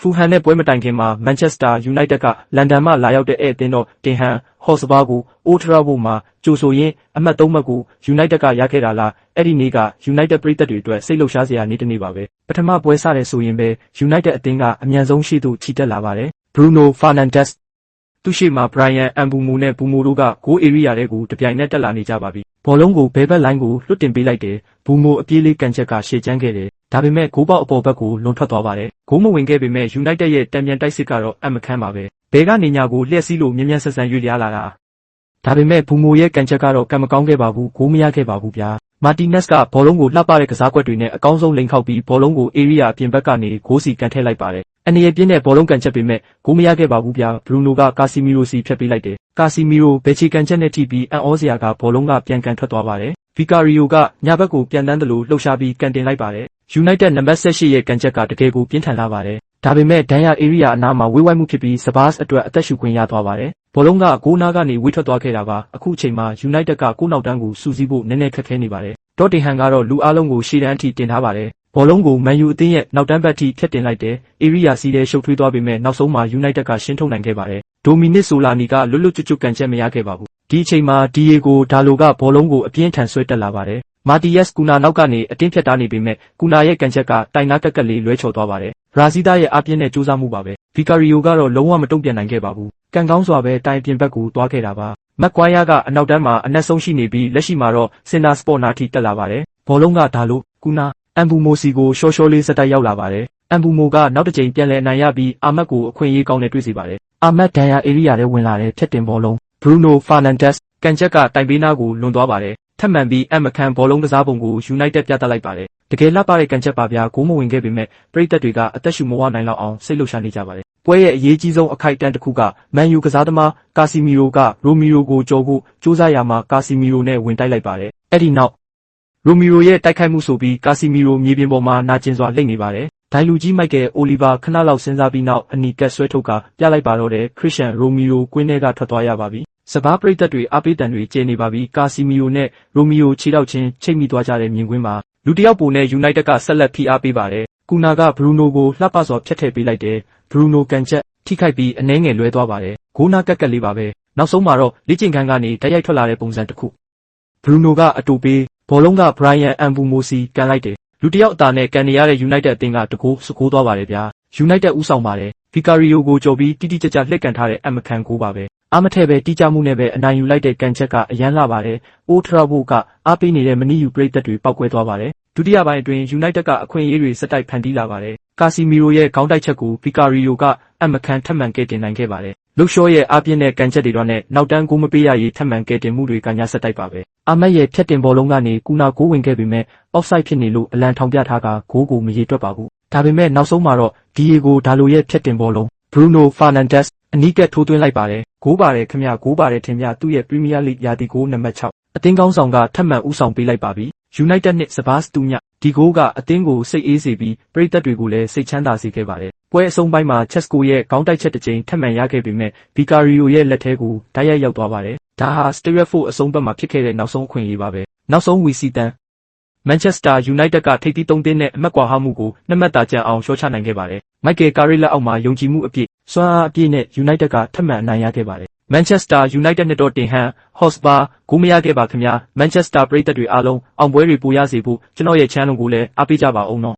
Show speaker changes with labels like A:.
A: Fulham နဲ့ပွဲမတိုင်ခင်မှာ Manchester United ကလန်ဒန်မှလာရောက်တဲ့အသင်းတော် Tottenham Hotspur ကို Old Trafford မှာကြိုဆိုရင်းအမှတ်3မှတ်ကို United ကရခဲ့တာလားအဲ့ဒီနေ့က United ပရိသတ်တွေအတွက်စိတ်လှုပ်ရှားစရာနေ့တစ်နေ့ပါပဲပထမပွဲစတဲ့ဆိုရင်ပဲ United အသင်းကအမြန်ဆုံးရှေ့သို့ချီတက်လာပါတယ် Bruno Fernandes သူရှိမှာ Brian Mbeumo နဲ့ Bumo တို့က goal area တွေကိုတပြိုင်နက်တက်လာနေကြပါပြီဘောလုံးကိုဘဲဘက်လိုင်းကိုလွတ်တင်ပေးလိုက်တယ် Bumo အပြေးလေးကန်ချက်ကရှေ့ကျန်းခဲ့တယ်ဒါပေမဲ့ဂိုးပေါက်အပေါ်ဘက်ကိုလွန်ထွက်သွားပါတယ်ဂိုးမဝင်ခဲ့ပေမဲ့ United ရဲ့တံပြန်တိုက်စစ်ကတော့အမခန်းပါပဲဘဲကနေညာကိုလျှက်စီးလို့မြ мян ဆက်ဆန်ရွေ့လျားလာတာဒါပေမဲ့ Bumo ရဲ့ကန်ချက်ကတော့ကံမကောင်းခဲ့ပါဘူးဂိုးမရခဲ့ပါဘူးဗျာ Martinez ကဘောလုံးကိုလှပတဲ့ကစားကွက်တွေနဲ့အကောင်းဆုံးလိန်ခောက်ပြီးဘောလုံးကို area အပြင်ဘက်ကနေဂိုးစီကန်ထည့်လိုက်ပါတယ်အနေရပြင်းတဲ့ဘောလုံးကန်ချက်ပေမဲ့ဂိုးမရခဲ့ပါဘူးဗျာ Bruno က Casemiro စီဖြတ်ပေးလိုက်တယ် Casemiro ဘယ်ချီကန်ချက်နဲ့ထိပြီးအံ့ဩစရာကဘောလုံးကပြန်ကန်ထွက်သွားပါတယ် Vicario ကညဘက်ကိုပြန်တန်းတယ်လို့လှုပ်ရှားပြီးကန်တင်လိုက်ပါတယ် United နံပါတ်18ရဲ့ကန်ချက်ကတကယ်ကိုပြင်းထန်လာပါတယ်ဒါပေမဲ့ဒဏ်ရာ area အနားမှာဝေးဝိုင်းမှုဖြစ်ပြီး Spurs အတွက်အသက်ရှူခွင့်ရသွားပါတယ်ဘောလုံးကဂိုးနားကနေဝေးထွက်သွားခဲ့တာပါအခုအချိန်မှာ United ကကိုနောက်တန်းကိုစူးစီးဖို့နည်းနည်းခက်ခဲနေပါတယ် Tottenham ကတော့လူအားလုံးကိုရှေ့တန်းအထိတင်ထားပါတယ်ဘောလုံးကို Man U အသင်းရဲ့နောက်တန်းဘက်ထိဖြတ်တင်လိုက်တယ် area စီးတဲ့ရှုပ်ထွေးသွားပေမဲ့နောက်ဆုံးမှာ United ကရှင်းထုတ်နိုင်ခဲ့ပါတယ် Dominic Solanke ကလွတ်လွတ်ကျွတ်ကျွတ်ကန်ချက်မရခဲ့ပါဘူးဒီအချိန်မှာ Diego Dalot ကဘောလုံးကိုအပြင်းထန်ဆွဲတက်လာပါတယ် Matías Cunha နောက်ကနေအတင်းဖြတ်တားနေပေမဲ့ Cunha ရဲ့ကန်ချက်ကတိုင်နာကက်ကက်လေးလွဲချော်သွားပါတယ် Razida ရဲ့အပြင်းနဲ့ကြိုးစားမှုပါပဲ Vicario ကတော့လုံးဝမတုံ့ပြန်နိုင်ခဲ့ပါဘူးကံကောင်းစွာပဲတိုင်ပြင်ဘက်ကိုသွားခဲ့တာပါ Maguire ကအနောက်တန်းမှာအနက်ဆုံးရှိနေပြီးလက်ရှိမှာတော့ Center Spot နာထိတက်လာပါတယ်ဘောလုံးကDalot Cunha Mbeumo စီကိုရှော့လေးစက်တိုက်ရောက်လာပါတယ် Mbeumo ကနောက်တစ်ချိန်ပြန်လည်အနိုင်ရပြီးအာမတ်ကိုအခွင့်အရေးကောင်းနဲ့တွေ့စေပါတယ်အာမတ်ဒဏ်ရာ area ထဲဝင်လာတဲ့ဖြတ်တင်ဘောလုံး Bruno Fernandes ကန်ချက်ကတိုင်ပေးနာကိုလွန်သွားပါတယ်ထပ်မံပြီးအမခန်ဘောလုံးကစားပုံကို United ပြသလိုက်ပါတယ်တကယ်လှပတဲ့ကန်ချက်ပါဗျာဂိုးမဝင်ခဲ့ပေမဲ့ပရိသတ်တွေကအသက်ရှူမဝနိုင်လောက်အောင်စိတ်လှုပ်ရှားနေကြပါတယ်ပွဲရဲ့အရေးကြီးဆုံးအခိုက်အတန့်တစ်ခုက Man U ကစားသမား Casemiro က Romero ကိုကြော်ဖို့ကြိုးစားရမှာ Casemiro နဲ့ဝင်တိုက်လိုက်ပါတယ်အဲ့ဒီနောက် Romero ရဲ့တိုက်ခိုက်မှုဆိုပြီး Casemiro မြေပြင်ပေါ်မှာနာကျင်စွာလှိမ့်နေပါတယ်ဒိုင်လူကြီးမိုက်ကယ် Oliver ခဏလောက်စဉ်းစားပြီးနောက်အနီကက်ဆွဲထုတ်ကပြလိုက်ပါတော့တယ် Christian Romero ကွင်းထဲကထွက်သွားရပါပြီစပါးပရိသတ်တွေအားပေးတန်တွေကျဲနေပါပြီ Casemiro နဲ့ Romero ခြေထောက်ချင်းချိတ်မိသွားကြတဲ့မြင်ကွင်းမှာလူတစ်ယောက်ပုံနဲ့ United ကဆက်လက်ဖိအားပေးပါတယ်ကူနာက Bruno ကိုလှပစွာဖြတ်ထည့်ပေးလိုက်တယ် Bruno ကန်ချက်ထိခိုက်ပြီးအနှဲငယ်လွဲသွားပါတယ်ဂိုးနာကက်ကက်လေးပါပဲနောက်ဆုံးမှာတော့လေ့ကျင့်ခန်းကနေတိုက်ရိုက်ထွက်လာတဲ့ပုံစံတစ်ခု Bruno ကအတူပေးဘောလုံးက Brian Mbeumo စီကန်လိုက်တယ်လူတစ်ယောက်အသာနဲ့ကန်နေရတဲ့ United အသင်းကတကိုးစကိုးသွားပါတယ်ဗျာ United ဦးဆောင်ပါတယ် Vicario ကိုကြော်ပြီးတိတိကျကျလှည့်ကန်ထားတဲ့အမခန်ကိုပါပဲအားမထည့်ပဲတိကျမှုနဲ့ပဲအနိုင်ယူလိုက်တဲ့ကန်ချက်ကအရန်လာပါတယ် Old Trafford ကအားပေးနေတဲ့မနီယူပရိသတ်တွေပောက်ကွဲသွားပါတယ်ဒုတိယပိုင်းအတွင်း United ကအခွင့်အရေးတွေစတိုက်ဖန်တီးလာပါတယ် Casemiro ရဲ့ခေါင်းတိုက်ချက်ကို Vicario ကအမခန်ထပ်မံကဲတင်နိုင်ခဲ့ပါတယ်လုရှော့ရဲ့အားပြင်းတဲ့ကန်ချက်တွေတော့နဲ့နောက်တန်းကိုမပေးရရေးထပ်မံကဲတင်မှုတွေကညာဆက်တိုက်ပါပဲအာမတ်ရဲ့ဖြတ်တင်ဘောလုံးကနေကူနာကိုဝင်ခဲ့ပေမဲ့ offside ဖြစ်နေလို့အလံထောင်ပြထားကဂိုးကိုမရေတွက်ပါဘူးဒါပေမဲ့နောက်ဆုံးမှာတော့ Diego Dalot ရဲ့ဖြတ်တင်ဘောလုံး Bruno Fernandes အနီးကပ်ထိုးသွင်းလိုက်ပါတယ်ဂိုးပါတယ်ခင်ဗျဂိုးပါတယ်ထင်ဗျသူ့ရဲ့ Premier League ရာသီဂိုးနံပါတ်6အသင်းကောင်းဆောင်ကထပ်မံဦးဆောင်ပေးလိုက်ပါပြီ United နဲ့ Spurs တူညဒီဂိုးကအသင်းကိုစိတ်အေးစေပြီးပရိသတ်တွေကိုလည်းစိတ်ချမ်းသာစေခဲ့ပါတယ်ပွဲအဆုံးပိုင်းမှာ Chesco ရဲ့ခေါင်းတိုက်ချက်တစ်ကြိမ်ထပ်မံရခဲ့ပေမဲ့ Vicario ရဲ့လက်ထဲကိုတိုက်ရိုက်ရောက်သွားပါတယ်ဒါဟာ Stratford အဆုံးဘက်မှာဖြစ်ခဲ့တဲ့နောက်ဆုံးအခွင့်အရေးပါပဲနောက်ဆုံးဝီစီတန် Manchester United ကထိပ်သီး3သင်းနဲ့အမှတ်ကွာဟမှုကို2မှတ်သာကျန်အောင်ရှော့ချနိုင်ခဲ့ပါတယ် Michael Carrick လက်အောက်မှာယုံကြည်မှုအပြည့်စွမ်းအားအပြည့်နဲ့ United ကထပ်မံအနိုင်ရခဲ့ပါတယ် Manchester United နဲ့Tottenham Hotspur ဂိုးမရခဲ့ပါခင်ဗျာ Manchester ပရိသတ်တွေအားလုံးအောင်ပွဲတွေပိုရစေဖို့ကျွန်တော်ရဲ့ channel ကိုလည်းအားပေးကြပါဦးနော်